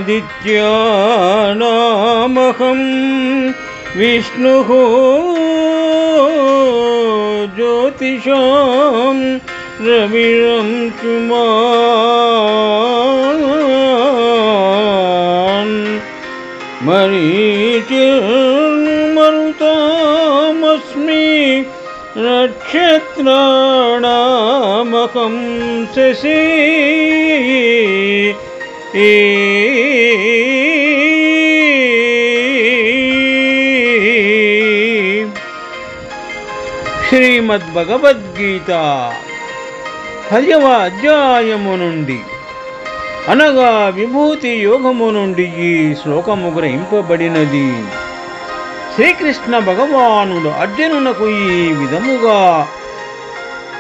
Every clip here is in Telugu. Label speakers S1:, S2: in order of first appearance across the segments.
S1: ఆదిత్యానామహం విష్ణుః జ్యోతిషాం రవిరంశుమాన్ మరీచిర్మరుతామస్మి నక్షత్రాణామహం శశి శ్రీమద్భగవద్గీత 10వ అధ్యాయము నుండి అనగా విభూతి యోగము నుండి ఈ శ్లోకము గ్రహింపబడినది. శ్రీకృష్ణ భగవానుడు అర్జునునకు ఈ విధముగా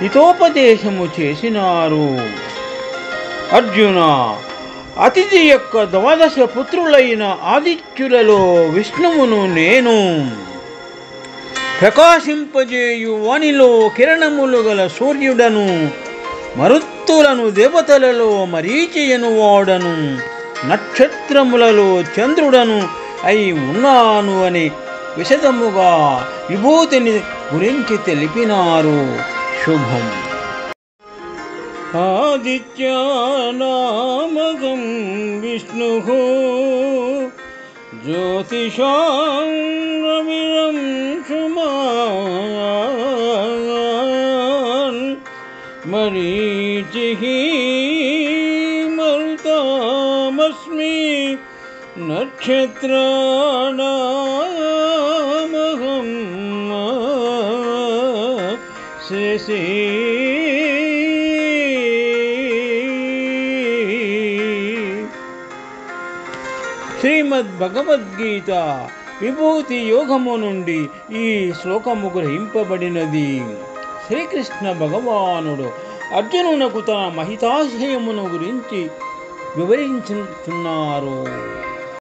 S1: హితోపదేశము చేసినారు. అర్జున, అతిథి యొక్క 12 పుత్రులైన ఆదిత్యులలో విష్ణువును నేను. ప్రకాశింపజేయు వానిలో కిరణములు గల సూర్యుడను, మరుత్తులను దేవతలలో మరీచియను వాడను, నక్షత్రములలో చంద్రుడను అయి ఉన్నాను అని విశదముగా విభూతిని గురించి తెలిపినారు. శుభం. ఆదిత్యానామహం విష్ణుః జ్యోతిషాం రవిరంశుమాన్ మరీచిః మరుతామస్మి నక్షత్రాణామహం శశి. శ్రీమద్భగవద్గీత విభూతి యోగము నుండి ఈ శ్లోకము గ్రహింపబడినది. శ్రీకృష్ణ భగవానుడు అర్జునునకు తన మహితాశయమును గురించి వివరించుతున్నారు.